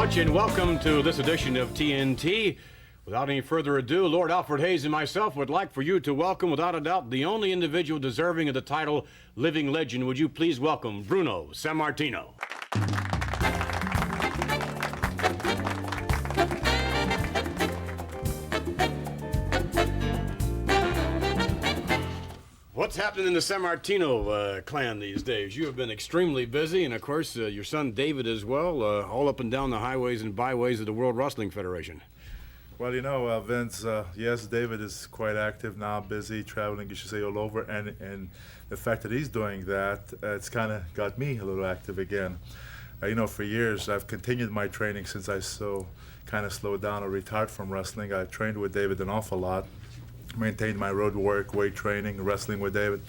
much, and welcome to this edition of TNT. Without any further ado, Lord Alfred Hayes and myself would like for you to welcome, without a doubt, the only individual deserving of the title Living Legend. Would you please welcome Bruno Sammartino? What's happening in the Sammartino clan these days? You have been extremely busy, and of course, your son David as well, all up and down the highways and byways of the World Wrestling Federation. Well, you know, Vince, yes, David is quite active now, busy, traveling, you should say, all over, and the fact that he's doing that, it's kind of got me a little active again. You know, for years, I've continued my training since I kind of slowed down or retired from wrestling. I trained with David an awful lot. Maintained my road work, weight training, wrestling with David,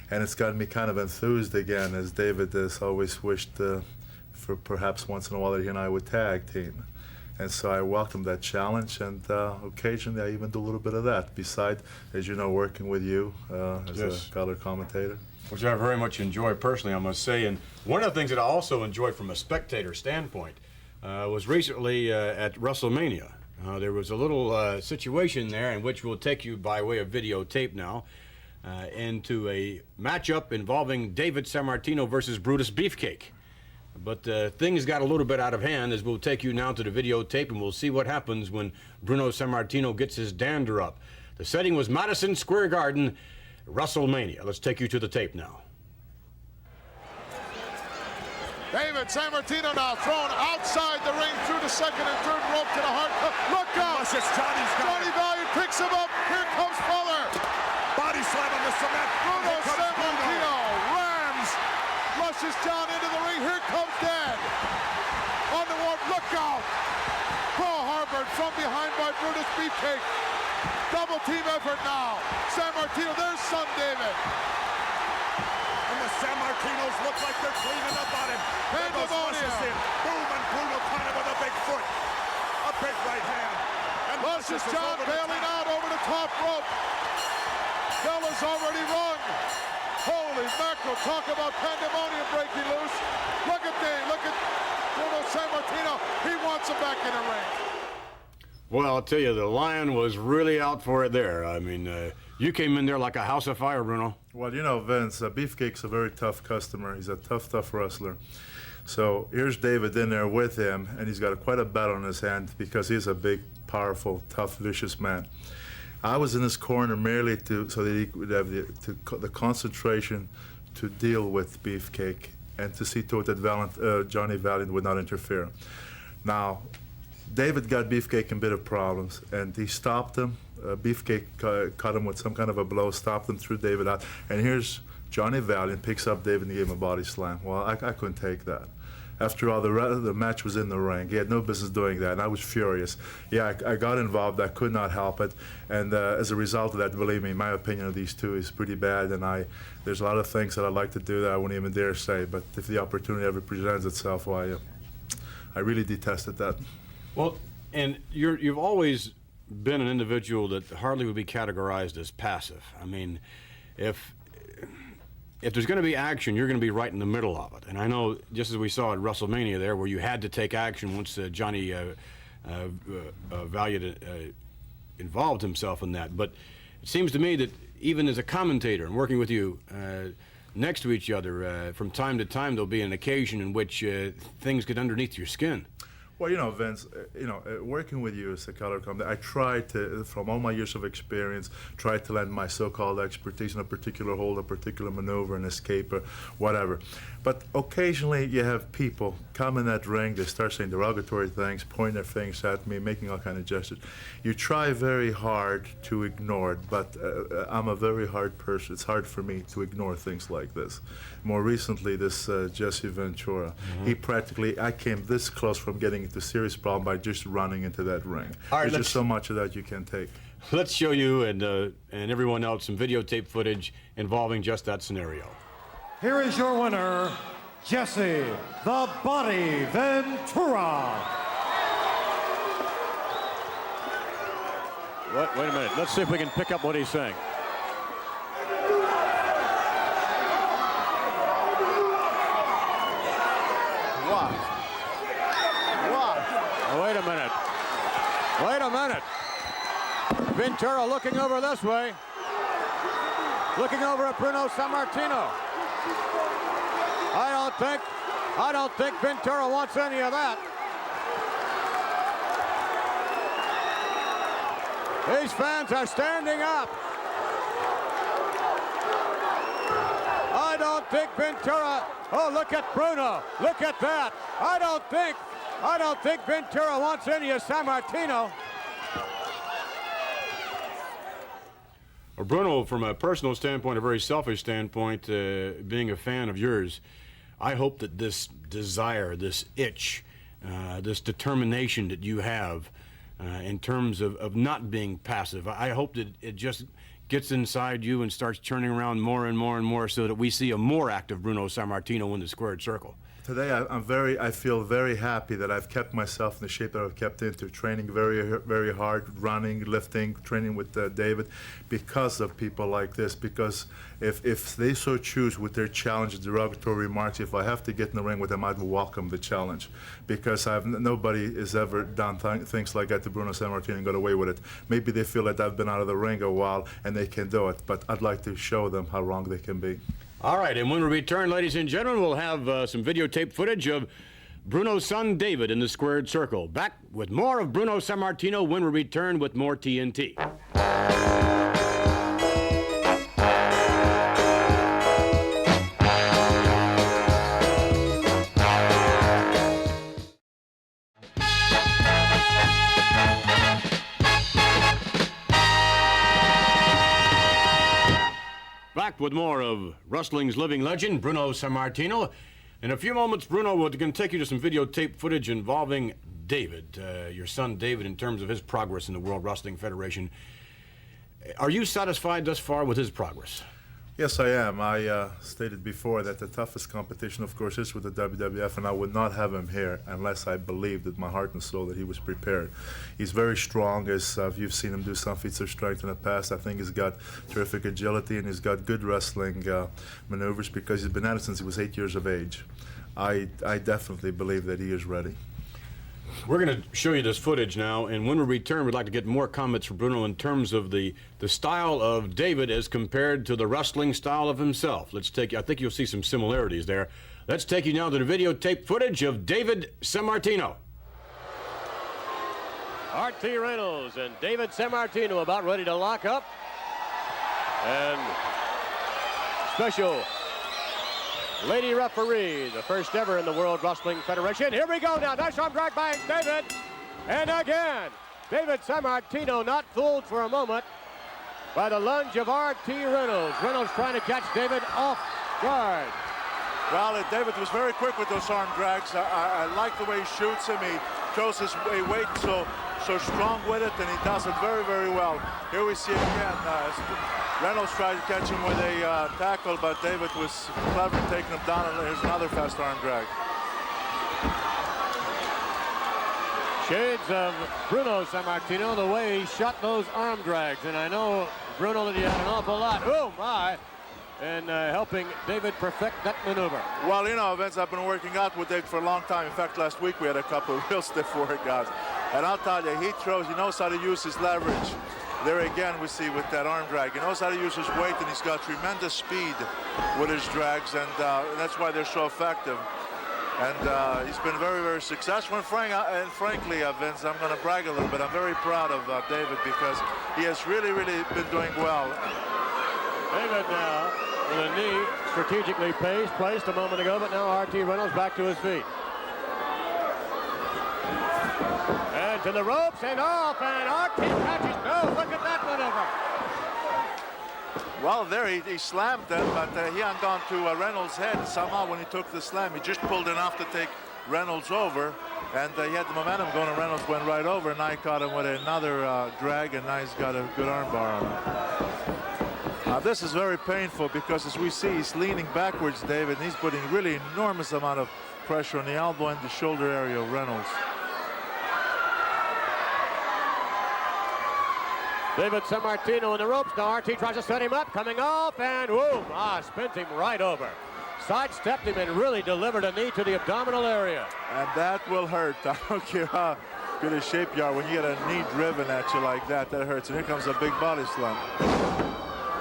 and it's gotten me kind of enthused again, as David has always wished for perhaps once in a while that he and I would tag team. And so I welcome that challenge, and occasionally I even do a little bit of that, beside, as you know, working with you as a color commentator. Which I very much enjoy personally, I must say. And one of the things that I also enjoy from a spectator standpoint was recently at WrestleMania. There was a little situation there in which we'll take you by way of videotape now into a matchup involving David Sammartino versus Brutus Beefcake. But things got a little bit out of hand, as we'll take you now to the videotape, and we'll see what happens when Bruno Sammartino gets his dander up. The setting was Madison Square Garden, WrestleMania. Let's take you to the tape now. David Sammartino now thrown outside the ring through the second and third rope to the heart. Look out! Johnny Valiant picks him up. Here comes Fuller. Body slam on the cement. Bruno Sammartino rams, rushes down into the ring. Here comes Dan. On the wall. Look out! Pearl Harbor from behind by Brutus Beefcake. Double team effort now. Sammartino, there's son David. And the Sammartinos look like they're cleaning up on him. Pandemonium. Boom, and Bruno kind of with a big foot. A big right hand. And Luscious John bailing out over the top rope. Bell is already rung. Holy mackerel, talk about pandemonium breaking loose. Look at Dave, look at Bruno Sammartino. He wants him back in the ring. Well, I'll tell you, the Lion was really out for it there. I mean, you came in there like a house of fire, Bruno. Well, you know, Vince, Beefcake's a very tough customer. He's a tough wrestler. So here's David in there with him, and he's got quite a battle on his hand because he's a big, powerful, tough, vicious man. I was in his corner merely so that he would have the concentration to deal with Beefcake and to see to it that Johnny Valiant would not interfere. Now, David got Beefcake in a bit of problems, and he stopped him. Beefcake caught him with some kind of a blow, stopped him, threw David out. And here's Johnny Valiant, picks up David and gave him a body slam. Well, I couldn't take that. After all, the match was in the ring. He had no business doing that, and I was furious. Yeah, I got involved. I could not help it. And as a result of that, believe me, my opinion of these two is pretty bad, and there's a lot of things that I'd like to do that I wouldn't even dare say. But if the opportunity ever presents itself, why, I really detested that. Well, and you've always been an individual that hardly would be categorized as passive. I mean, if there's going to be action, you're going to be right in the middle of it. And I know, just as we saw at WrestleMania there, where you had to take action once Johnny Valiant involved himself in that. But it seems to me that even as a commentator and working with you next to each other, from time to time there'll be an occasion in which things get underneath your skin. Well, you know, Vince, working with you as a color commentator, I try to, from all my years of experience, try to lend my so-called expertise in a particular hold, a particular maneuver, an escape, or whatever. But occasionally you have people come in that ring, they start saying derogatory things, pointing their things at me, making all kind of gestures. You try very hard to ignore it, but I'm a very hard person. It's hard for me to ignore things like this. More recently, this Jesse Ventura, I came this close from getting into serious problem by just running into that ring. There's just so much of that you can take. Let's show you and everyone else some videotape footage involving just that scenario. Here is your winner, Jesse the Body Ventura. Wait a minute. Let's see if we can pick up what he's saying. Watch. minute. Ventura looking over this way. Looking over at Bruno Sammartino. I don't think Ventura wants any of that. These fans are standing up. I don't think Ventura. Oh, look at Bruno. Look at that. I don't think Ventura wants any of Sammartino. Well, Bruno, from a personal standpoint, a very selfish standpoint, being a fan of yours, I hope that this desire, this itch, this determination that you have in terms of not being passive, I hope that it just gets inside you and starts turning around more and more and more so that we see a more active Bruno Sammartino in the squared circle. Today, I feel very happy that I've kept myself in the shape that I've kept into, training very hard, running, lifting, training with David, because of people like this. Because if they so choose with their challenge, derogatory remarks, if I have to get in the ring with them, I'd welcome the challenge. Because nobody has ever done things like that to Bruno Sammartino and got away with it. Maybe they feel that I've been out of the ring a while and they can do it, but I'd like to show them how wrong they can be. All right, and when we return, ladies and gentlemen, we'll have some videotape footage of Bruno's son, David, in the squared circle. Back with more of Bruno Sammartino when we return with more TNT. Back with more of wrestling's living legend, Bruno Sammartino. In a few moments, Bruno, we're going to take you to some videotape footage involving David, your son David, in terms of his progress in the World Wrestling Federation. Are you satisfied thus far with his progress? Yes, I am. I stated before that the toughest competition, of course, is with the WWF, and I would not have him here unless I believed in my heart and soul that he was prepared. He's very strong, as you've seen him do some feats of strength in the past. I think he's got terrific agility, and he's got good wrestling maneuvers because he's been at it since he was 8 years of age. I definitely believe that he is ready. We're going to show you this footage now, and when we return, we'd like to get more comments from Bruno in terms of the style of David as compared to the wrestling style of himself. Let's take you, I think you'll see some similarities there. Let's take you now to the videotape footage of David Sammartino. R.T. Reynolds and David Sammartino about ready to lock up. And special lady referee, the first ever in the World Wrestling Federation. Here we go now. Nice arm drag by David. And again, David Sammartino not fooled for a moment by the lunge of R.T. Reynolds. Reynolds trying to catch David off guard. Well, David was very quick with those arm drags. I like the way he shoots him. He throws his weight so strong with it, and he does it very, very well. Here we see again, Reynolds tried to catch him with a tackle, but David was clever in taking him down, and here's another fast arm drag. Shades of Bruno Sammartino, the way he shot those arm drags, and I know, Bruno, that he had an awful lot, oh my, in helping David perfect that maneuver. Well, you know, Vince, I've been working out with David for a long time. In fact, last week we had a couple of real stiff workouts. And I'll tell you, he knows how to use his leverage. There again, we see with that arm drag. He knows how to use his weight, and he's got tremendous speed with his drags, and that's why they're so effective. And he's been very, very successful. And frankly, Vince, I'm going to brag a little bit. I'm very proud of David because he has really, really been doing well. David now with a knee strategically placed a moment ago, but now R.T. Reynolds back to his feet. And to the ropes and off, and R.T. catches. No, look at that maneuver. Well, there he slammed him, but he hung on to Reynolds' head. And somehow, when he took the slam, he just pulled enough to take Reynolds over, and he had the momentum going, and Reynolds went right over, and I caught him with another drag, and now he's got a good arm bar on him. This is very painful because, as we see, he's leaning backwards, David, and he's putting really enormous amount of pressure on the elbow and the shoulder area of Reynolds. David Sammartino in the ropes. Now R.T. tries to set him up, coming off, and whoom, spins him right over. Sidestepped him and really delivered a knee to the abdominal area. And that will hurt. I don't care good as shape you are, when you get a knee driven at you like that, that hurts. And here comes a big body slam.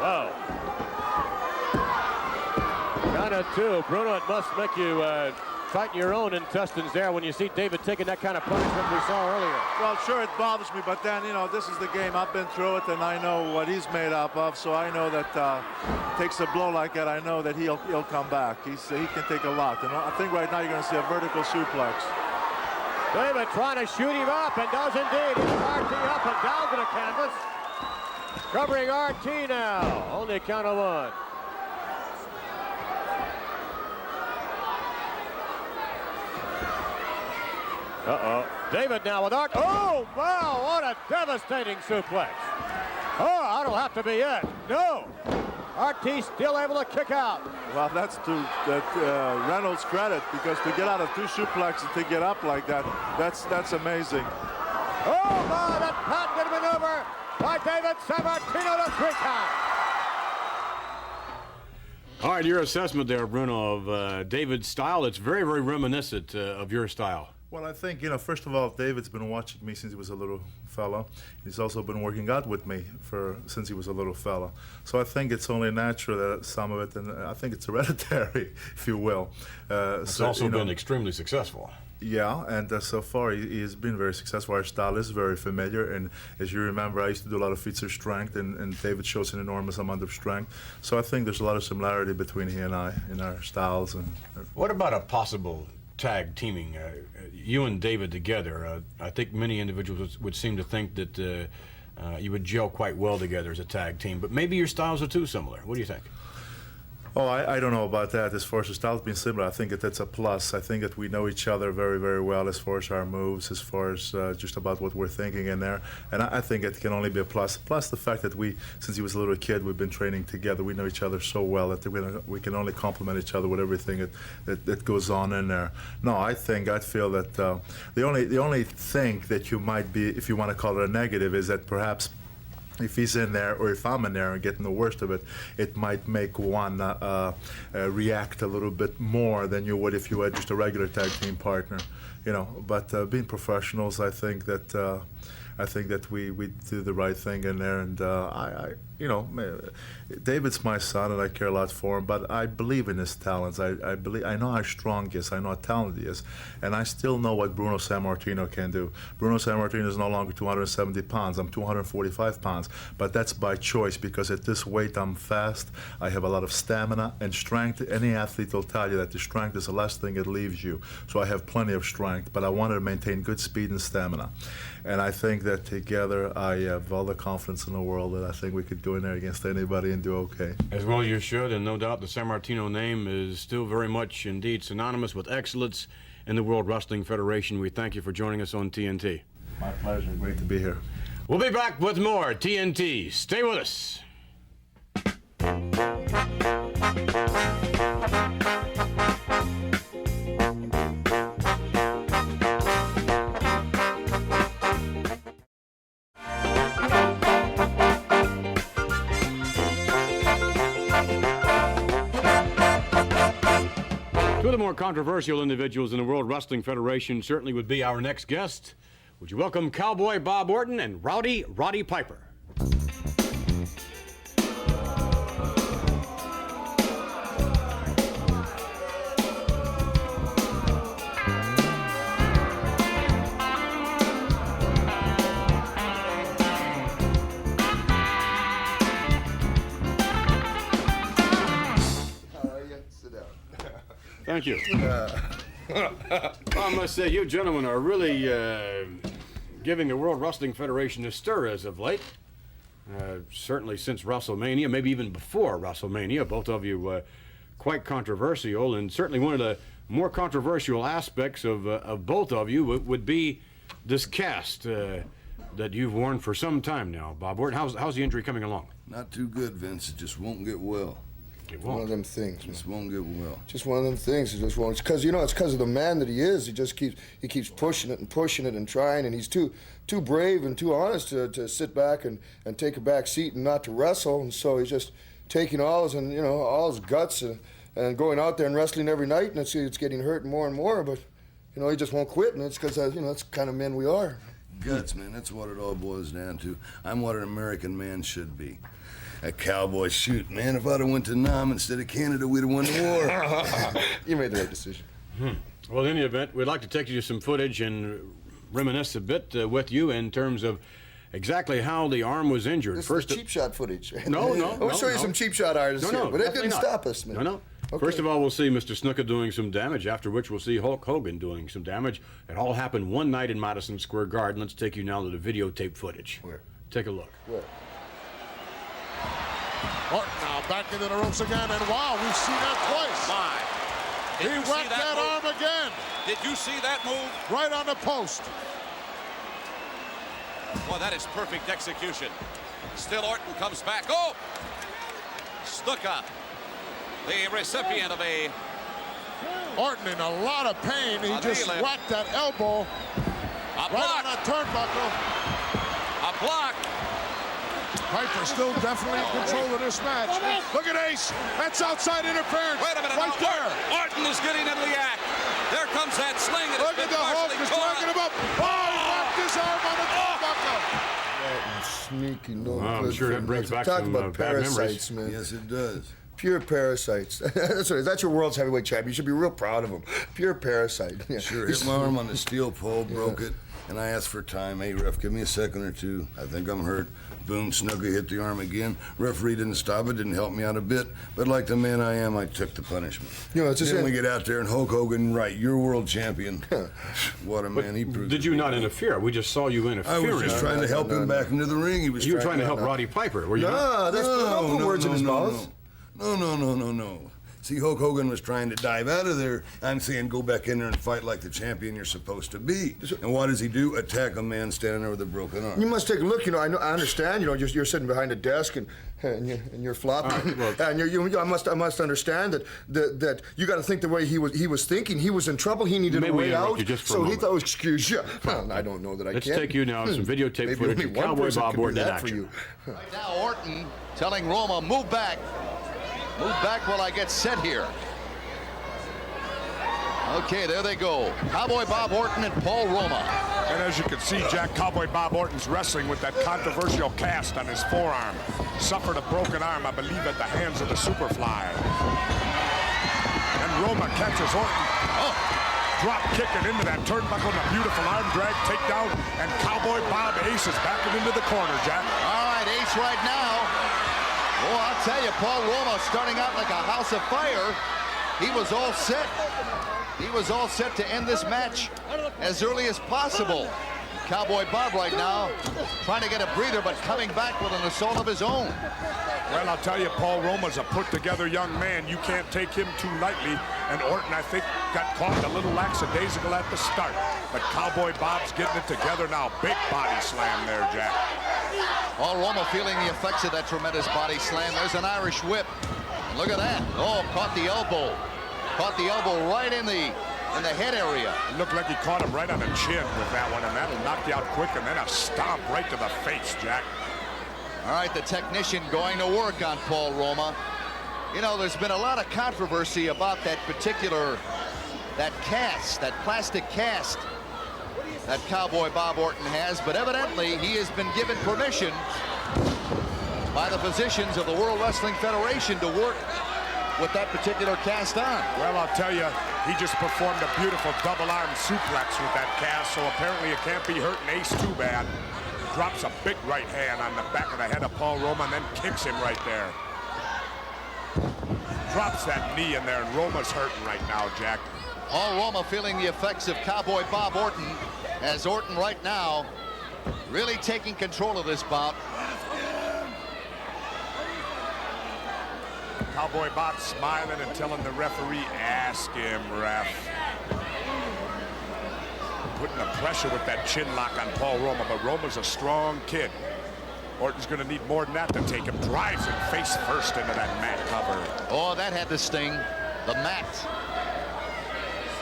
Wow. Kind of too. Bruno, it must make you tighten your own intestines there when you see David taking that kind of punishment we saw earlier. Well, sure, it bothers me, but then, you know, this is the game. I've been through it, and I know what he's made up of, so I know that takes a blow like that, I know that he'll come back. He can take a lot, and I think right now you're going to see a vertical suplex. David trying to shoot him up, and does indeed. He's RT up and down to the canvas. Covering RT now. Only a count of one. Uh-oh. David now with Art. Oh, wow, what a devastating suplex. Oh, that'll have to be it. No. RT still able to kick out. Well, that's to Reynolds' credit, because to get out of 2 suplexes to get up like that, that's amazing. Oh, my, that patented maneuver by David Sammartino to 3 count. All right, your assessment there, Bruno, of David's style. It's very, very reminiscent of your style. Well, I think, first of all, David's been watching me since he was a little fella. He's also been working out with me since he was a little fella. So I think it's only natural that some of it, and I think it's hereditary, if you will. It's also been extremely successful. Yeah, and so far he has been very successful. Our style is very familiar, and as you remember, I used to do a lot of feats of strength, and David shows an enormous amount of strength. So I think there's a lot of similarity between he and I in our styles. And what about a possible tag teaming, you and David together? I think many individuals would seem to think that you would gel quite well together as a tag team, but maybe your styles are too similar. What do you think? Oh, I don't know about that. As far as the styles being similar, I think that that's a plus. I think that we know each other very, very well as far as our moves, as far as just about what we're thinking in there. And I think it can only be a plus. Plus the fact that since he was a little kid, we've been training together. We know each other so well that we can only complement each other with everything that goes on in there. No, I feel that the only thing that you might be, if you want to call it a negative, is that perhaps if he's in there, or if I'm in there and getting the worst of it, it might make one react a little bit more than you would if you had just a regular tag team partner, But being professionals, I think that we do the right thing in there, and David's my son, and I care a lot for him. But I believe in his talents. I know how strong he is. I know how talented he is, and I still know what Bruno Sammartino can do. Bruno Sammartino is no longer 270 pounds. I'm 245 pounds, but that's by choice, because at this weight I'm fast. I have a lot of stamina and strength. Any athlete will tell you that the strength is the last thing that leaves you. So I have plenty of strength, but I wanted to maintain good speed and stamina. And I think that together I have all the confidence in the world that I think we could go in there against anybody and do okay. As well you should, and no doubt the Sammartino name is still very much indeed synonymous with excellence in the World Wrestling Federation. We thank you for joining us on TNT. My pleasure. Great to be here. We'll be back with more TNT. Stay with us. Two of the more controversial individuals in the World Wrestling Federation certainly would be our next guest. Would you welcome Cowboy Bob Orton and Rowdy Roddy Piper? Thank you. I must say, you gentlemen are really giving the World Wrestling Federation a stir as of late. Certainly since WrestleMania, maybe even before WrestleMania, both of you quite controversial, and certainly one of the more controversial aspects of both of you would be this cast that you've worn for some time now. Bob Orton, how's the injury coming along? Not too good, Vince. It just won't get well. It One won't. of them things. Just won't get well. Just one of them things. It just won't. It's because it's because of the man that he is. He just keeps pushing it and trying, and he's too brave and too honest to sit back and take a back seat and not to wrestle. And so he's just taking all his guts and going out there and wrestling every night. And it's getting hurt more and more. But he just won't quit, and it's because that's the kind of men we are. Guts, man. That's what it all boils down to. I'm what an American man should be. A cowboy. Shoot, man. If I'd have went to Nam instead of Canada, we'd have won the war. You made the right decision. Well, in any event, we'd like to take you to some footage and reminisce a bit with you in terms of exactly how the arm was injured. This is cheap shot footage. No. We'll show you some cheap shot artists here, but it didn't stop us, man. No. Okay. First of all, we'll see Mr. Snuka doing some damage, after which we'll see Hulk Hogan doing some damage. It all happened one night in Madison Square Garden. Let's take you now to the videotape footage. Where? Take a look. Where? Orton now back into the ropes again, and wow, we've seen that twice. My. He whacked that arm again. Did you see that move? Right on the post. Boy, that is perfect execution. Still Orton comes back. Oh! Snuka, the recipient of a... Orton in a lot of pain. He just whacked that elbow right on that turnbuckle. A block. Piper still definitely in control of this match. Look at Ace. That's outside interference. Wait a minute. Right there. Orton is getting into the act. There comes that sling. Look at the Hulk is dragging him up. Oh, he whacked his arm on the turnbuckle. Sneaky, no. I'm sure that brings back Talk some about bad memories. parasites, man. Yes, it does. Pure parasites. That's what it is. That's your world's heavyweight champion. You should be real proud of him. Pure parasite. Yeah. Sure, hit my arm on the steel pole, broke it, and I asked for time. Hey, ref, give me a second or two. I think I'm hurt. Boom, Snuka hit the arm again. Referee didn't stop it, didn't help me out a bit. But like the man I am, I took the punishment. You know, it's just then we get out there and Hulk Hogan, right, you're world champion. What a man he proved. Did you not interfere? We just saw you interfere. I was just trying to help him back into the ring. He was You were trying to help Roddy Piper, were you not? Don't put words in his mouth. No. See, Hulk Hogan was trying to dive out of there. I'm saying go back in there and fight like the champion you're supposed to be. And what does he do? Attack a man standing there with a broken arm. You must take a look. You know, I understand. You know, you're sitting behind a desk and you're flopping. And I must understand that you got to think the way he was thinking. He was in trouble. He needed a way out. So he thought, excuse you. Well, I don't know that I Let's can. take you now to some videotape footage of Cowboy Bob Orton in action. Right now, Orton telling Roma, move back. Move back while I get set here. Okay, there they go. Cowboy Bob Orton and Paul Roma. And as you can see, Jack, Cowboy Bob Orton's wrestling with that controversial cast on his forearm. Suffered a broken arm, I believe, at the hands of the Superfly. And Roma catches Orton. Oh, drop kicking into that turnbuckle and a beautiful arm drag takedown. And Cowboy Bob Ace is backing into the corner, Jack. All right, Ace right now. Oh, I'll tell you, Paul Roma starting out like a house of fire. He was all set. He was all set to end this match as early as possible. Cowboy Bob right now trying to get a breather, but coming back with an assault of his own. Well, I'll tell you, Paul Roma's a put-together young man. You can't take him too lightly. And Orton, I think, got caught a little lackadaisical at the start. But Cowboy Bob's getting it together now. Big body slam there, Jack. Paul Roma feeling the effects of that tremendous body slam. There's an Irish whip. And look at that. Oh, caught the elbow. Caught the elbow right in the head area. It looked like he caught him right on the chin with that one, and that'll knock you out quick, and then a stomp right to the face, Jack. All right, the technician going to work on Paul Roma. You know, there's been a lot of controversy about that particular, that cast, that plastic cast that Cowboy Bob Orton has, but evidently he has been given permission by the physicians of the World Wrestling Federation to work with that particular cast on. Well, I'll tell you, he just performed a beautiful double-arm suplex with that cast, so apparently it can't be hurting Ace too bad. Drops a big right hand on the back of the head of Paul Roma and then kicks him right there. Drops that knee in there, and Roma's hurting right now, Jack. Paul Roma feeling the effects of Cowboy Bob Orton, as Orton right now really taking control of this bout. Cowboy Bob smiling and telling the referee, ask him, ref. Putting the pressure with that chin lock on Paul Roma, but Roma's a strong kid. Orton's going to need more than that to take him. Drives him face first into that mat cover. Oh, that had to sting. The mat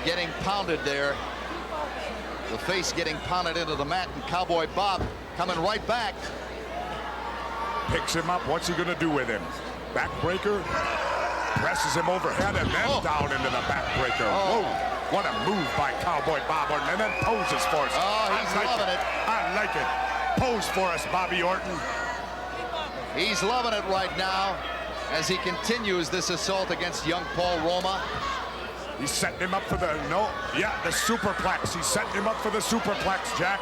getting pounded there. The face getting pounded into the mat, and Cowboy Bob coming right back. Picks him up. What's he going to do with him? Backbreaker. Presses him overhead and then down into the backbreaker. Whoa. What a move by Cowboy Bob Orton, and then poses for us. Oh, he's loving it. I I like it. Pose for us, Bobby Orton. He's loving it right now as he continues this assault against young Paul Roma. He's setting him up for the, the superplex. He's setting him up for the superplex, Jack.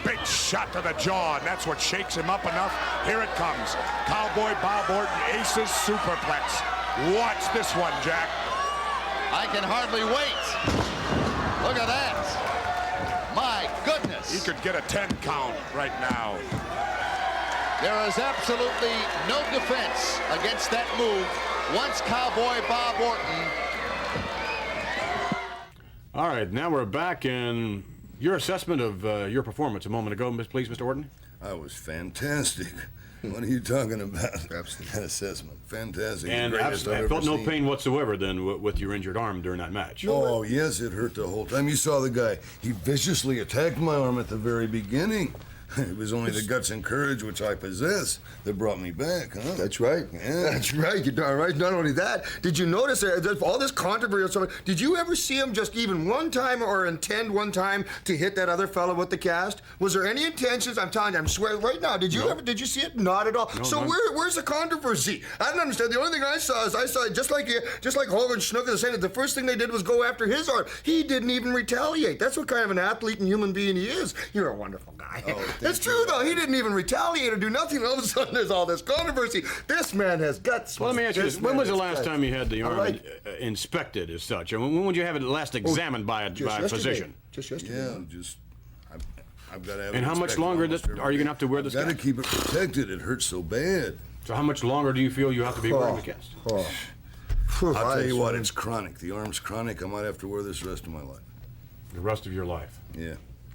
Big shot to the jaw, and that's what shakes him up enough. Here it comes. Cowboy Bob Orton aces superplex. Watch this one, Jack. I can hardly wait. Look at that. My goodness. He could get a 10 count right now. There is absolutely no defense against that move once Cowboy Bob Orton. All right, now we're back, and your assessment of your performance a moment ago, please, Mr. Orton. I was fantastic. What are you talking about? Absolutely. That assessment. Fantastic. And The I greatest I've felt ever no seen. pain whatsoever then with your injured arm during that match. Oh, yes, it hurt the whole time. You saw the guy. He viciously attacked my arm at the very beginning. It was only the guts and courage which I possess that brought me back, huh? That's right. Yeah. That's right. You're darn right. Not only that, did you notice all this controversy? Did you ever see him just even one time or intend one time to hit that other fellow with the cast? Was there any intentions? I'm telling you, I'm swearing right now. Did you ever? Did you see it? Not at all. No, so none. where's the controversy? I don't understand. The only thing I saw it just like Hogan Schnucker saying that the first thing they did was go after his arm. He didn't even retaliate. That's what kind of an athlete and human being he is. You're a wonderful guy. That's true though. He didn't even retaliate or do nothing. All of a sudden, there's all this controversy. This man has guts. Well, let me ask you this. When was the last time you had the arm right. inspected as such? And when would you have it last examined by a physician? Just yesterday. Yeah, I've got to have And it how much inspected longer almost every are you day. going to have to wear this Got to cast? keep it protected. It hurts so bad. So how much longer do you feel you have to be wearing the cast? I'll tell you what, it's chronic. The arm's chronic. I might have to wear this the rest of my life. The rest of your life? Yeah.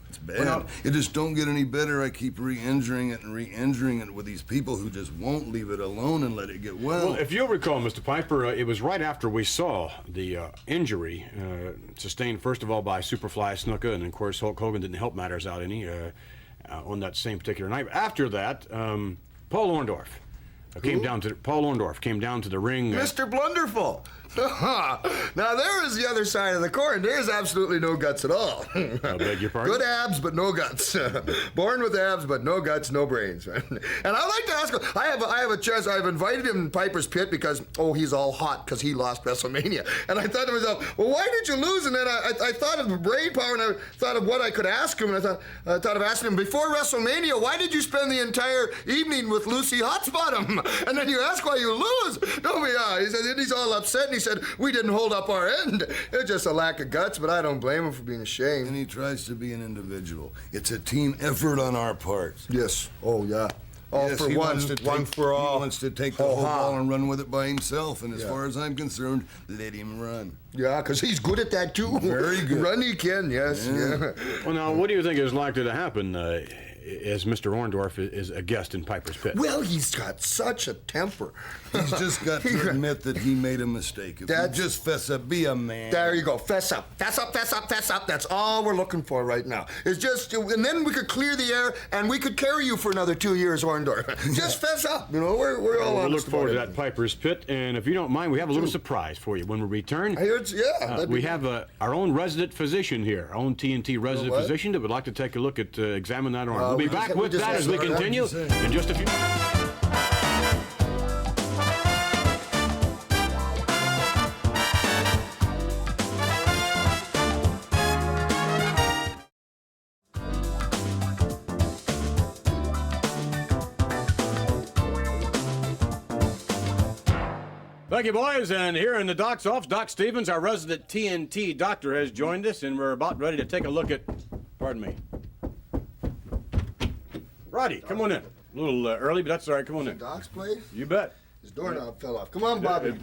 It's bad. It just don't get any better. I keep re-injuring it with these people who just won't leave it alone and let it get well. Well, if you'll recall, Mr. Piper, it was right after we saw the injury sustained, first of all, by Superfly Snuka, and of course, Hulk Hogan didn't help matters out any on that same particular night. After that, Paul Orndorff came down to the ring. Mr. Blunderful. Now there is the other side of the coin. There's absolutely no guts at all. I beg your pardon? Good abs, but no guts. Born with abs, but no guts, no brains. And I'd like to ask him, I have a chance. I've invited him in Piper's Pit because, he's all hot because he lost WrestleMania. And I thought to myself, well, why did you lose? And then I thought of the brain power, and I thought of what I could ask him. And I thought of asking him, before WrestleMania, why did you spend the entire evening with Lucy Hotsbottom? And then you ask why you lose. He said, he's all upset, and he said, we didn't hold up our end. It's just a lack of guts, but I don't blame him for being ashamed. And he tries to be an individual. It's a team effort on our part. Yes. Oh, yeah. All Yes, for one, one for all. He wants to take the whole ball and run with it by himself, and as far as I'm concerned, let him run. Yeah, because he's good at that, too. Very good. Run he can, yes. Yeah. Well, now, what do you think is likely to happen as Mr. Orndorff is a guest in Piper's Pit? Well, he's got such a temper. He's just got to admit that he made a mistake. If you just fess up, be a man. There you go. Fess up. Fess up, fess up, fess up. That's all we're looking for right now. It's just, and then we could clear the air, and we could carry you for another 2 years, Orndorff. Just fess up. We're all We'll honest look forward to about that Piper's Pit, and if you don't mind, we have a little surprise for you when we return. I heard, we have our own resident physician here, our own TNT resident physician that would like to take a look at, examine that arm. We'll be back with that as we continue in just a few minutes. Thank you, boys. And here in the doc's office, Doc Stevens, our resident TNT doctor, has joined us, and we're about ready to take a look at, pardon me. Roddy, come on in. A little early, but that's all right. Come on in. Doc's place? You bet. His doorknob fell off. Come on, Bobby.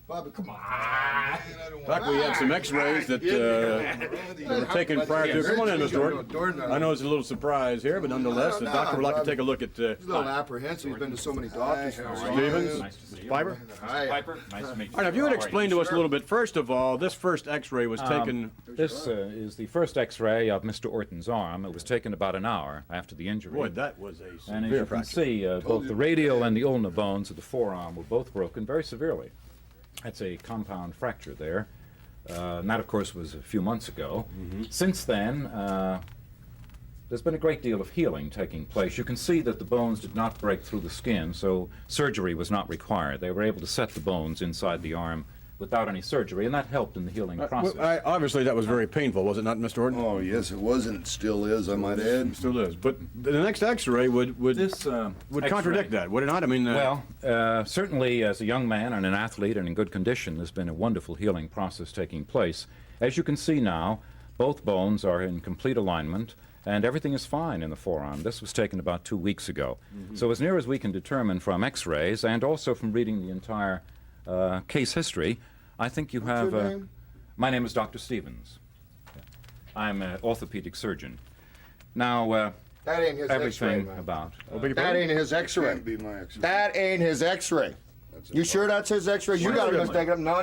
Bobby, come on. In fact, we had some x-rays that were taken prior to. Come on in, Mr. Orton. I know it's a little surprise here, but nonetheless, the doctor would like to take a look at... He's a little apprehensive. He's been to so many doctors. Stevens, Mr. Piper. Hi. Piper, nice to meet you. All right, if you would explain to us a little bit, first of all, this first x-ray was taken... This is the first x-ray of Mr. Orton's arm. It was taken about an hour after the injury. Boy, that was a and as severe you can fracture. see, both the radial and the ulnar bones of the forearm were both broken very severely. That's a compound fracture there. And that, of course, was a few months ago. Since then, there's been a great deal of healing taking place. You can see that the bones did not break through the skin, so surgery was not required. They were able to set the bones inside the arm without any surgery, and that helped in the healing process. Obviously, that was very painful, was it not, Mr. Orton? Oh, yes, it was, and it still is, I might add. It still is. But the next X-ray would contradict that, would it not? I mean, well, certainly as a young man and an athlete and in good condition, there's been a wonderful healing process taking place. As you can see now, both bones are in complete alignment, and everything is fine in the forearm. This was taken about 2 weeks ago. So as near as we can determine from X-rays and also from reading the entire case history, I think you have... What's your name? My name is Dr. Stevens. I'm an orthopedic surgeon. Now, that ain't his X-ray, everything man. about... That ain't his X-ray. Can't be my X-ray. That ain't his X-ray. You sure that's his X-ray? You got a mistake. No.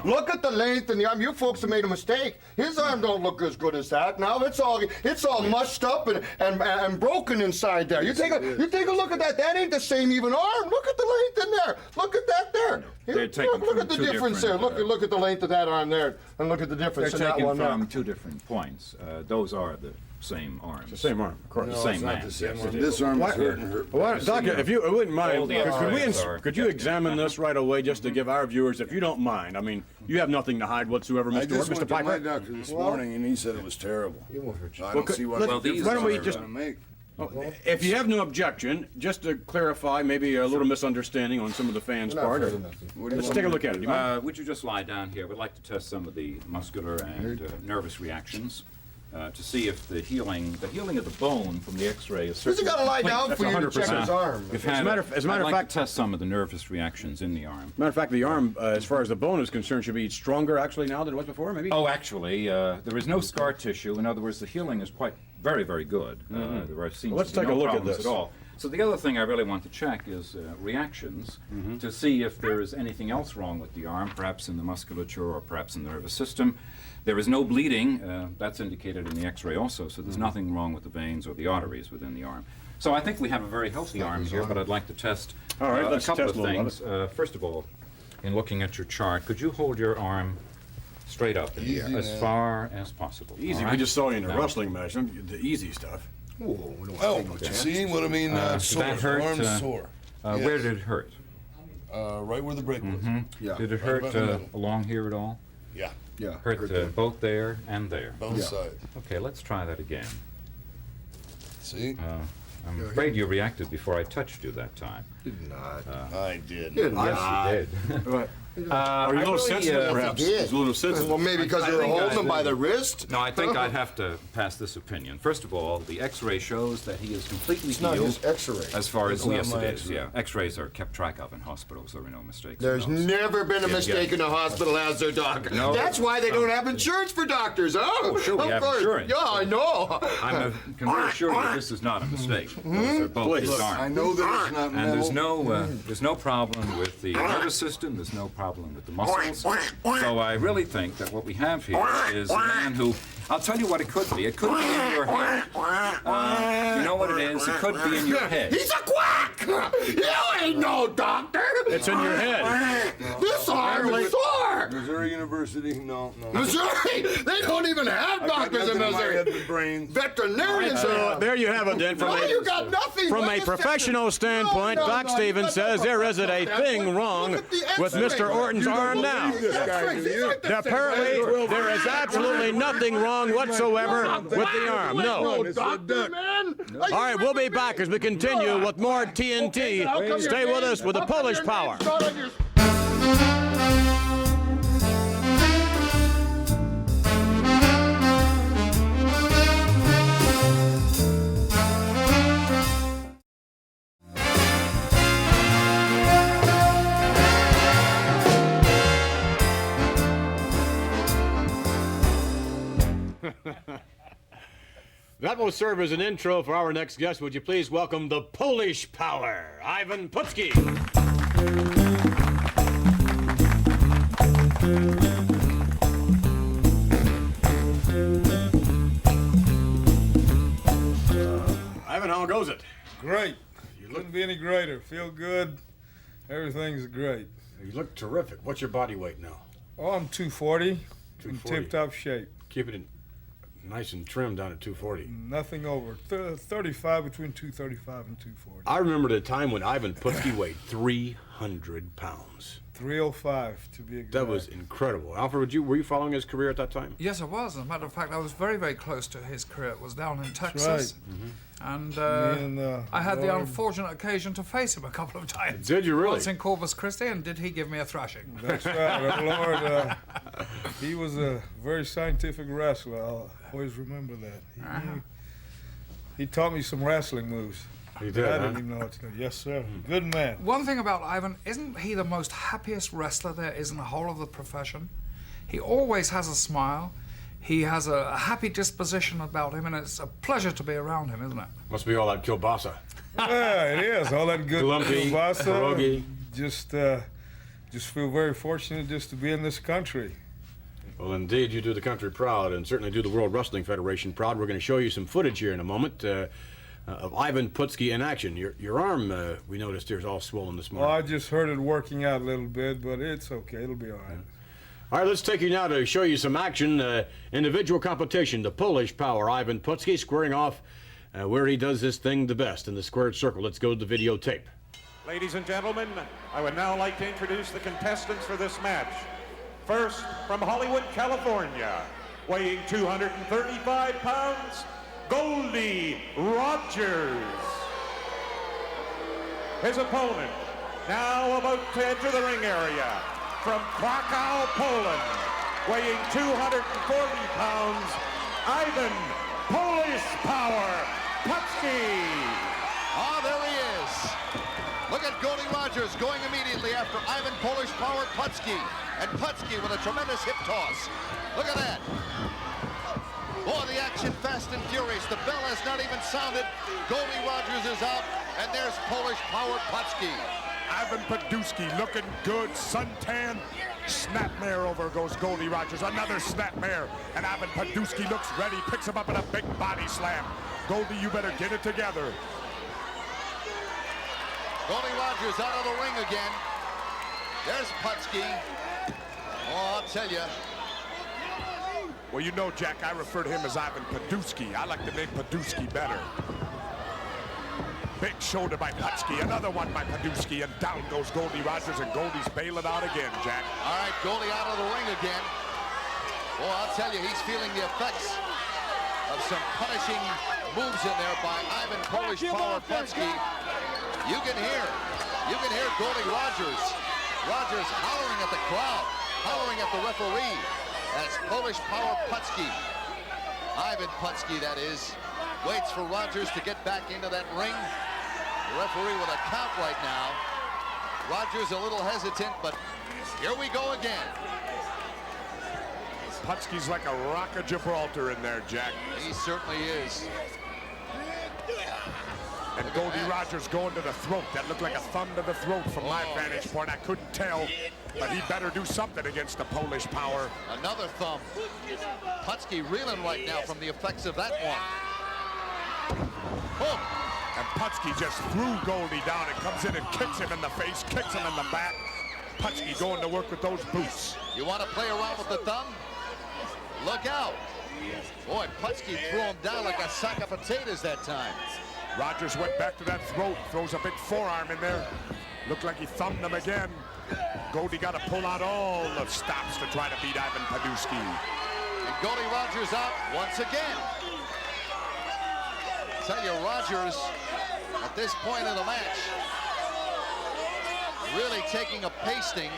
Look at the length and the arm. You folks have made a mistake. His arm don't look as good as that. Now it's all mushed up and broken inside there. You take a look at that. That ain't the same even arm. Look at the length in there. Look at that there. Look at the difference there. Look at the length of that arm there, and look at the difference in They're that taken one there. from two different points. Those are the same arms. the same arm, of course. The same it's not man. the same Yes, arm. it This is. arm is hurt. Well, Doctor, if you wouldn't mind, All the X-rays are could you examine this right away just to give our viewers, if you don't mind? I mean, you have nothing to hide whatsoever, I Mr. just Mr. went to my Piper. doctor this morning, and he said it was terrible. So I don't see what why don't we just- gonna make. If you have no objection, just to clarify maybe a little misunderstanding on some of the fans' part, let's take a look at it. Do you mind? Would you just lie down here? We'd like to test some of the muscular and nervous reactions to see if the healing of the bone from the X-ray is Who's he got to lie down That's for you to check 100%. his arm? As a matter of I'd like fact- to test some of the nervous reactions in the arm. Matter of fact, the arm, as far as the bone is concerned, should be stronger actually now than it was before, maybe? Oh, actually, there is no scar tissue. In other words, the healing is quite very, very good. There seems Let's to be take a no look at problems this. at all. So the other thing I really want to check is reactions to see if there is anything else wrong with the arm, perhaps in the musculature or perhaps in the nervous system. There is no bleeding. That's indicated in the X-ray also, so there's nothing wrong with the veins or the arteries within the arm. So I think we have a very healthy arm here, but I'd like to test All right, a let's couple test of a little things. First of all, in looking at your chart, could you hold your arm straight up in the air as far as possible? Easy. All We right? just saw you in a Now, wrestling match. The easy stuff. Oh, see what I mean? Sore. that hurt, Arm's sore. Where did it hurt? Right where the break was. Yeah. Did it Right hurt about the middle. along here at all? Yeah, Yeah. Hurt both there and there. both sides. Okay, let's try that again. See? I'm afraid you reacted before I touched you that time. Did not. I did. Did Yes, not. you did. Right. Are you a little sensitive, perhaps? did. It's a little sensitive. Well, maybe because I you were think I holding him by did. the wrist. No, I think I'd have to pass this opinion. First of all, the X-ray shows that he is completely It's not healed. his X-ray. As far as, It's oh not yes my it is, X-ray. yeah. X-rays are kept track of in hospitals, there are no mistakes. There's in those. never been a Yeah, mistake yeah. in a hospital, has there, Doc? No. That's why they don't have insurance for doctors, huh? Oh, sure, we Of have course. insurance. Yeah, I know. Can reassure you this is not a mistake. Those are both his I arms. know that it's not And there's metal. there's no problem with the nervous system, there's no problem with the muscles. So I really think that what we have here is a man who, I'll tell you what it could be. It could be in your head. You know what it is? It could be in your head. He's a quack! You ain't no doctor! It's in your head. This arm is sore! Missouri University? No. Missouri! They don't even have doctors in Missouri! Brain. Veterinarians So there you have it then. No, you got nothing! From Look a at professional this. standpoint, No, Doc you Stevens got says nothing there from isn't a that thing standpoint. wrong Look at the with X-ray. Mr. Orton's arm now. Apparently, there is absolutely nothing wrong whatsoever with the arm. No. Doctor, man! All right, we'll be back as we continue with more TNT. Stay with us with the Polish Power. That will serve as an intro for our next guest. Would you please welcome the Polish Power, Ivan Putski. Ivan, how goes it? Great. Couldn't be any greater. Feel good. Everything's great. You look terrific. What's your body weight now? Oh, I'm 240. In 240. tip-top shape. Keep it in Nice and trim down at 240. Nothing over. 35, between 235 and 240. I remember the time when Ivan Putski weighed 300 pounds. 305 to be exact. That was incredible. Alfred, were you following his career at that time? Yes, I was. As a matter of fact, I was very, very close to his career. It was down in Texas. Right. And, and I had the unfortunate occasion to face him a couple of times. Did you really? Once in Corpus Christi, and did he give me a thrashing? That's right. Lord, he was a very scientific wrestler. I'll always remember that. He taught me some wrestling moves. He did, I didn't even know what to do. Yes, sir. Good man. One thing about Ivan, isn't he the most happiest wrestler there is in the whole of the profession? He always has a smile. He has a happy disposition about him, and it's a pleasure to be around him, isn't it? Must be all that kielbasa. Yeah, it is. All that good Lumpy, kielbasa. pierogi. Just feel very fortunate just to be in this country. Well, indeed, you do the country proud, and certainly do the World Wrestling Federation proud. We're going to show you some footage here in a moment of Ivan Putski in action. Your arm, we noticed here, is all swollen this morning. Well, I just heard it working out a little bit, but it's okay. It'll be all right. All right, let's take you now to show you some action. Individual competition, the Polish power, Ivan Putski, squaring off where he does this thing the best, in the squared circle. Let's go to the videotape. Ladies and gentlemen, I would now like to introduce the contestants for this match. First, from Hollywood, California, weighing 235 pounds, Goldie Rogers. His opponent, now about to enter the ring area, from Krakow, Poland, weighing 240 pounds, Ivan Polish Power Putski. Oh, there he is. Look at Goldie Rogers going immediately after Ivan Polish Power Putski. And Putski with a tremendous hip toss. Look at that. Boy, the action fast and furious. The bell has not even sounded. Goldie Rogers is out, and there's Polish Power Putski. Ivan Putski looking good, suntan. Snapmare over goes Goldie Rogers. Another snapmare. And Ivan Putski looks ready, picks him up in a big body slam. Goldie, you better get it together. Goldie Rogers out of the ring again. There's Putski. Oh, I'll tell you. Well, you know, Jack, I refer to him as Ivan Putski. I like the name Putski better. Big shoulder by Putski, another one by Putski, and down goes Goldie Rogers, and Goldie's bailing out again, Jack. All right, Goldie out of the ring again. Well, I'll tell you, he's feeling the effects of some punishing moves in there by Ivan Polish Power Putski. You can hear Goldie Rogers hollering at the crowd, hollering at the referee. That's Polish Power Putski. Ivan Putski, that is, waits for Rogers to get back into that ring. The referee with a count right now. Rogers a little hesitant, but here we go again. Putski's like a rock of Gibraltar in there, Jack. He certainly is. And Goldie Rogers going to the throat. That looked like a thumb to the throat from my vantage point. I couldn't tell, but he better do something against the Polish Power. Another thumb. Putski reeling right now from the effects of that one. Boom. And Putski just threw Goldie down and comes in and kicks him in the face, kicks him in the back. Putski going to work with those boots. You want to play around with the thumb? Look out. Boy, Putski threw him down like a sack of potatoes that time. Rogers went back to that throat, throws a big forearm in there. Looked like he thumbed him again. Goldie got to pull out all the stops to try to beat Ivan Putski. And Goldie Rogers out once again. I tell you, Rogers, at this point in the match, really taking a pasting.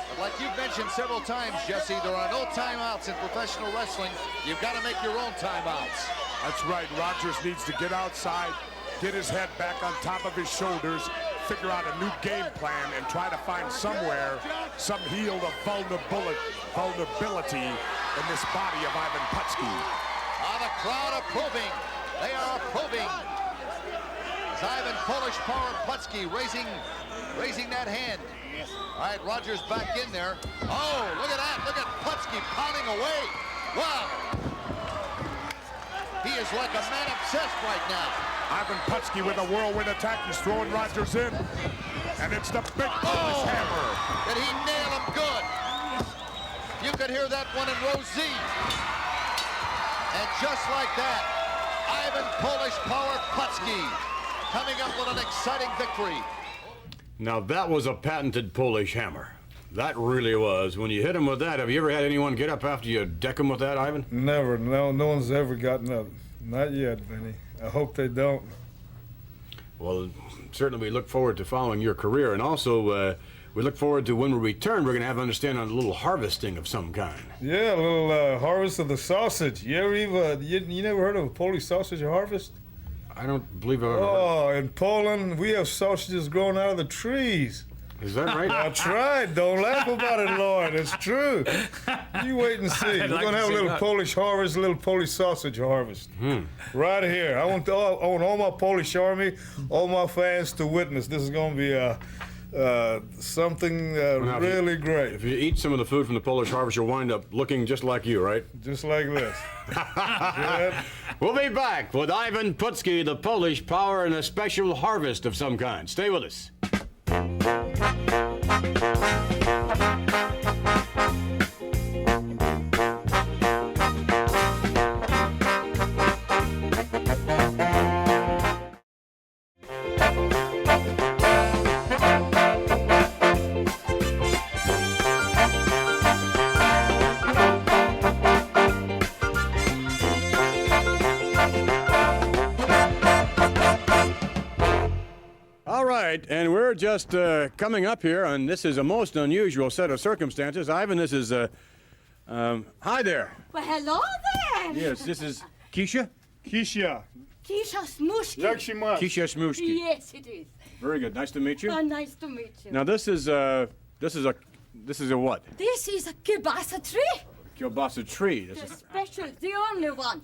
But like you've mentioned several times, Jesse, there are no timeouts in professional wrestling. You've got to make your own timeouts. That's right. Rogers needs to get outside, get his head back on top of his shoulders, figure out a new game plan, and try to find somewhere some heel of vulnerability in this body of Ivan Putski. The crowd approving. They are approving. As Ivan Polish Power Putski raising that hand. All right, Rogers back in there. Oh, look at that. Look at Putski pounding away. Wow. He is like a man obsessed right now. Ivan Putski with a whirlwind attack. He's throwing Rogers in. And it's the big Polish hammer. Did he nail him good? You could hear that one in row Z. And just like that, Ivan Polish Power Putski coming up with an exciting victory. Now that was a patented Polish hammer. That really was. When you hit him with that, have you ever had anyone get up after you deck him with that, Ivan? Never. No one's ever gotten up. Not yet, Vinny. I hope they don't. Well, certainly we look forward to following your career, and also we look forward to when we return, we're going to have understanding on a little harvesting of some kind. Yeah, a little harvest of the sausage. You never heard of a Polish sausage harvest? I don't believe I've ever heard. Oh, in Poland, we have sausages growing out of the trees. Is that right? That's right. Don't laugh about it, Lord. It's true. You wait and see. We're going to have a little Polish harvest, a little Polish sausage harvest. Right here. I want all my Polish army, all my fans to witness. This is going to be something really great. If you eat some of the food from the Polish harvest, you'll wind up looking just like you, right? Just like this. We'll be back with Ivan Putski, the Polish Power, and a special harvest of some kind. Stay with us. All right, and we're just coming up here, and this is a most unusual set of circumstances. Ivan, this is, hi there. Well, hello there. Yes, this is Keisha? Keisha. Keisha Smushki. Keisha Smushki. Yes, it is. Very good. Nice to meet you. Oh, nice to meet you. Now, this is a what? This is a kielbasa tree. Kielbasa tree. This The is special, the only one.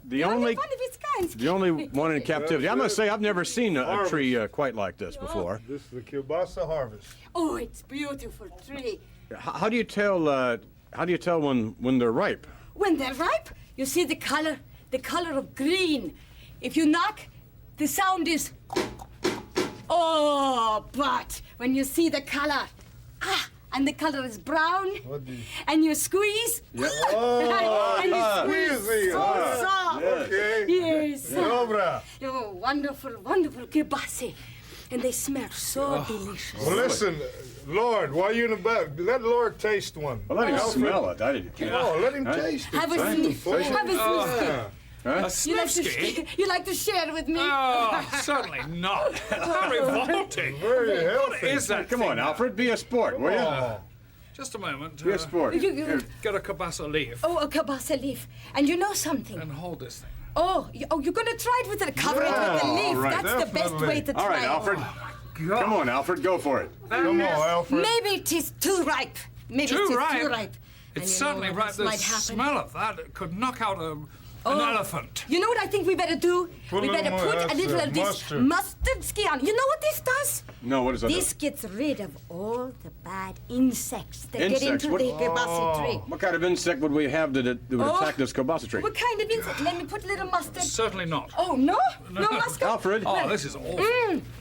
the only one of its kind. the only one in captivity. I must say, I've never seen a tree quite like this before. This is the kielbasa harvest. Oh, it's beautiful tree. How do you tell? How do you tell when they're ripe? When they're ripe, you see the color of green. If you knock, the sound is. Oh, but when you see the color, and the color is brown, and you squeeze, Yeah. and you squeeze so soft. Okay. Yes. Dobra. Oh, wonderful, wonderful kielbasa. And they smell so delicious. Well, listen, Lord, while you're in the back, let Lord taste one. Well, let him smell it. I didn't. Oh, let him taste it. Have a sniff. Have a sniff. You like to share with me? Oh, certainly not. How revolting. Very healthy. What is that? Come on, Alfred, be a sport, will you? Just a moment. Be a sport. Get a kielbasa leaf. Oh, a kielbasa leaf. And you know something? And hold this thing. Oh, you're going to try it with it. Cover it with the leaf. right. That's the best way to try All right, it. Alfred. Come on, Alfred, go for it. Come on, Alfred. Maybe it is too ripe. Maybe Too it is ripe? too ripe. It's certainly what right. else The might happen. smell of that could knock out an elephant. You know what I think we better do? Put we a better little more, put a little that's of this mustard. mustard ski on. You know what this does? No, what is that? This gets rid of all the bad insects that get Insects? into What- the kielbasa tree. What kind of insect would we have that would attack this kielbasa tree? What kind of insect? Let me put a little mustard. Certainly not. Oh, no? No mustard? Alfred. Oh, this is awful.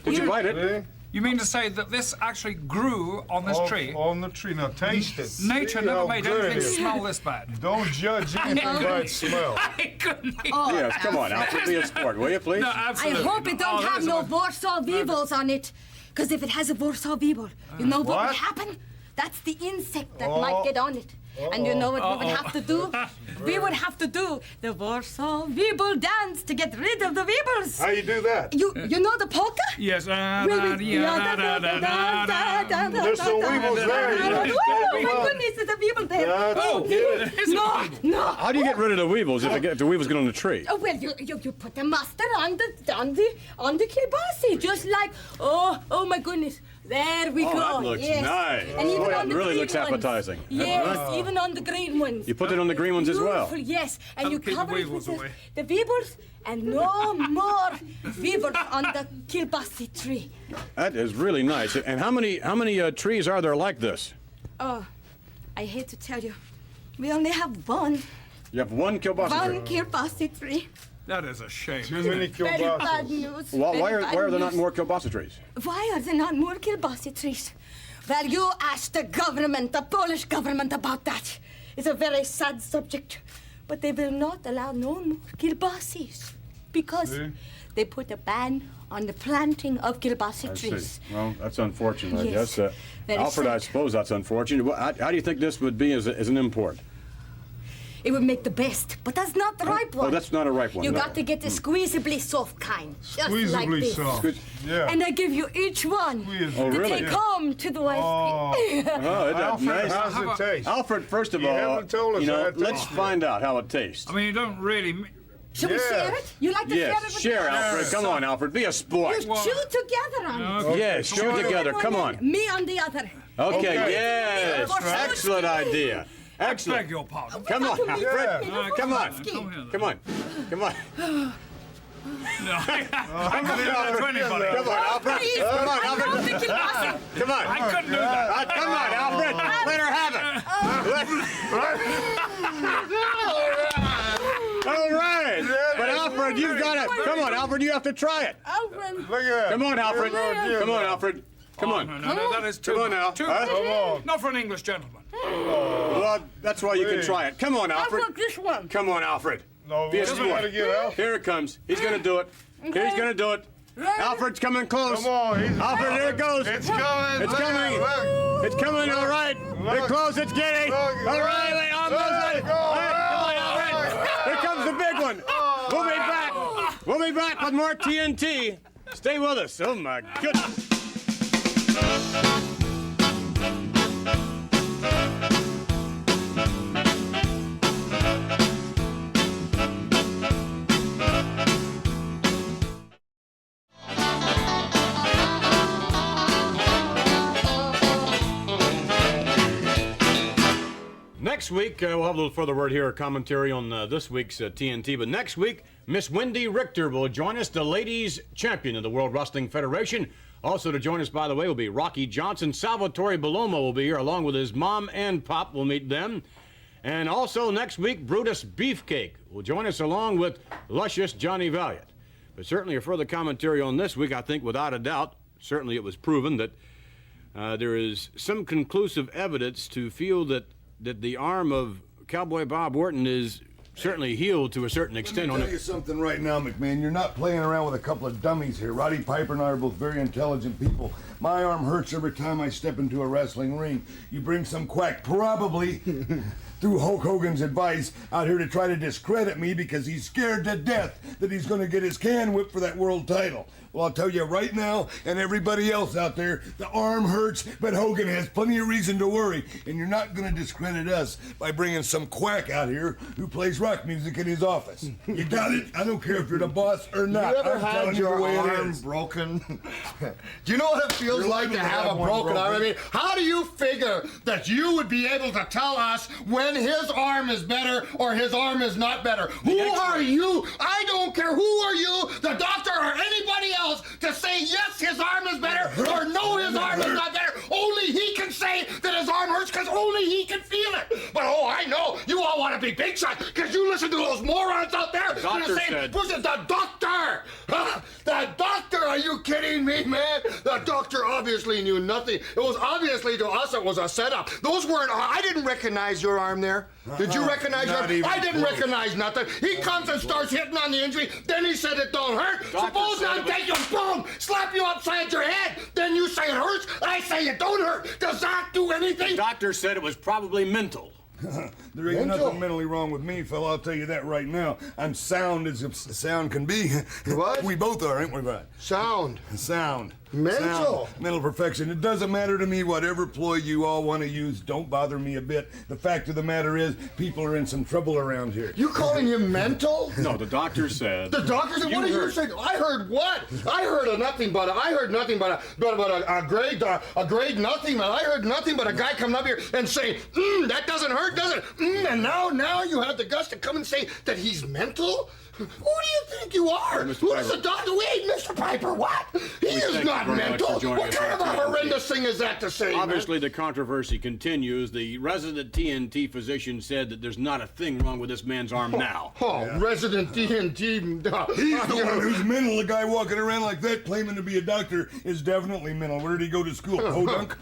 Did you bite it? You mean to say that this actually grew on this tree? On the tree. Now taste it. Nature See never how made good anything it is. smell this bad. Don't judge anything by its smell. I couldn't. Yes, come on, Alfred, be a sport, will you, please? No, I absolutely. hope it don't Oh, have there's no a- Warsaw Weevils on it. Because if it has a Warsaw Weevil, you know what What? would happen? That's the insect that might get on it. And you know what we would have to do? We would have to do the Warsaw Weevil dance to get rid of the Weevils. How you do that? You know the polka? Yes. There's no Weevils there. Oh my goodness, there's a Weevil there. No. How do you get rid of the weevils if the weevils get on the tree? Oh, well, you put the mustard on the kielbasa, just like, oh my goodness. There we go. That looks yes. nice. And even Boy, on it the really green looks ones. appetizing. Yes, even on the green ones. You put it on the green ones as well. Beautiful, yes. And you keep the cover it weevils with away. the weevils, and no more weevils on the kielbasa tree. That is really nice. And how many trees are there like this? Oh, I hate to tell you, we only have one. You have one kielbasa tree. One kielbasa tree. That is a shame. Too many Very bad kielbasas. news. Why very are bad there not news. more kielbasa trees? Why are there not more kielbasa trees? Well, you ask the government, the Polish government about that. is a very sad subject, but they will not allow no more kielbasis because they put a ban on the planting of kielbasi trees. Well, that's unfortunate, Yes. I guess. Very Alfred, I sad. suppose that's unfortunate. How do you think this would be as an import? It would make the best, but that's not the ripe one. Oh, that's not a ripe one. You no. got to get the squeezably soft kind. Just like Squeezably this. soft. Yeah. And I give you each one Oh, to really? take home to the wife. Oh, isn't that Alfred, nice? how's it taste? Alfred, first of You all, haven't told us how it let's tastes. find out how it tastes. I mean, you don't really. Shall we share it? You like to share it Yes, with share, me? Alfred. Come on, Alfred. Be a sport. You chew together on it. Yes, chew You together. one Come end, on. Me on the other. Okay, yes. That's right. Excellent idea. Excellent. I beg your pardon. Come on, Alfred. Yeah. Come on. Come Come on. Come on. No, I couldn't do that to anybody. Come on, Alfred. Please, Come on, I love the Alfred. kielbasa. Come on. I couldn't do that. Come on, Alfred. Let her have it. All right. But Alfred, you've got it. Come on, Alfred. You have to try it. Alfred. Look at that. Come on, Alfred. Come on, Alfred. Come on. No, that is too. Come on now. Too, Huh? Come on. Not for an English gentleman. Well, that's why you can try it. Come on, I Alfred. want this one. Come on, Alfred. No, Be a we sport. gotta get Alfred. Here it comes. He's gonna do it. He's gonna do it. Alfred's coming close. Come on. Alfred, here it goes. It's coming. It's Look, coming. look. It's coming. All right. Look. It's close. It's getting. Look. All right. Wait, almost. Look. All right, come on, Alfred. Here comes the big one. We'll be back. We'll be back with more TNT. Stay with us. Oh my goodness. Next week, we'll have a little further word here, a commentary on this week's TNT. But next week, Miss Wendy Richter will join us, the ladies' champion of the World Wrestling Federation. Also to join us, by the way, will be Rocky Johnson. Salvatore Bellomo will be here, along with his mom and pop. We'll meet them. And also next week, Brutus Beefcake will join us, along with luscious Johnny Valiant. But certainly a further commentary on this week, I think, without a doubt, certainly it was proven that there is some conclusive evidence to feel that the arm of Cowboy Bob Orton is certainly healed to a certain extent. Let me tell you something right now, McMahon. You're not playing around with a couple of dummies here. Roddy Piper and I are both very intelligent people. My arm hurts every time I step into a wrestling ring. You bring some quack, probably through Hulk Hogan's advice, out here to try to discredit me because he's scared to death that he's going to get his can whipped for that world title. Well, I'll tell you right now, and everybody else out there, the arm hurts, but Hogan has plenty of reason to worry. And you're not going to discredit us by bringing some quack out here who plays rock music in his office. You got it? I don't care if you're the boss or not. You ever I'm had telling you your the way it arm is. broken? Do you know what it feels You're like to liable to have have a one broken arm? I broken. mean, how do you figure that you would be able to tell us when his arm is better or his arm is not better? Who are you? I don't care. Who are you, the doctor or anybody else, to say yes, his arm is better or no, his arm is not better? Only he can say that his arm hurts because only he can feel it. But oh, I know you all want to be big shots because you listen to those morons out there. The doctor saying, said. "Who's it? The doctor? Huh? The doctor? Are you kidding me, man? The doctor obviously knew nothing. It was obviously to us it was a setup. Those weren't. I didn't recognize your arm there. Did you recognize your Not arm? even I didn't close. recognize nothing. He comes and starts hitting on the injury. Then he said it don't hurt. Doctor Suppose said I it was- take you, boom, slap you upside your head. Then you say it hurts. I say it don't hurt. Does that do anything? The doctor said it was probably mental. There ain't Mental. nothing mentally wrong with me, fella. I'll tell you that right now. I'm sound as sound can be. What? We both are, ain't we, bud? Sound. Sound. Mental. Sound. Mental perfection. It doesn't matter to me whatever ploy you all want to use. Don't bother me a bit. The fact of the matter is, people are in some trouble around here. You calling him mental? No, the doctor said. The doctor said, You what did you heard. say? I heard what? I heard nothing but a grade nothing, man. I heard nothing but a guy coming up here and saying, that doesn't hurt, does it? And now you have the guts to come and say that he's mental? Who do you think you are? Who's the doctor? We ain't Mr. Piper. What? He is not mental. What kind of a horrendous thing is that to say, Obviously, the controversy continues. The resident TNT physician said that there's not a thing wrong with this man's arm now. Resident TNT. He's the one who's mental. The guy walking around like that claiming to be a doctor is definitely mental. Where did he go to school? Podunk?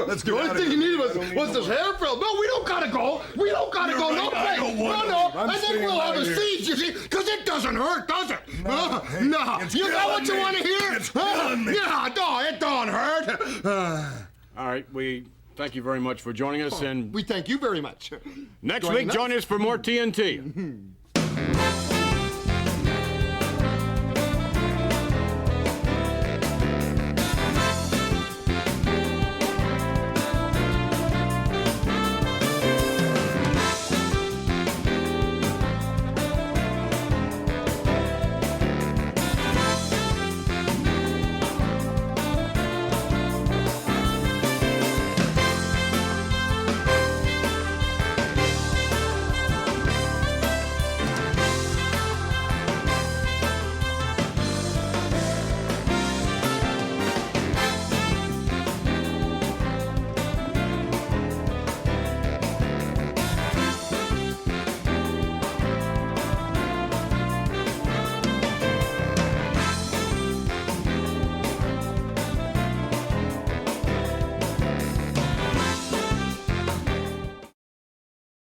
Let's The only thing you needed was this hair frill. No, we don't gotta go. We don't gotta go. No place. No. I think we'll have a siege, you see, because it doesn't hurt, does it? No. You know what you want to hear? It's killing me. Yeah, no, it don't hurt. All right, we thank you very much for joining us, and we thank you very much. Next week, join us for more TNT.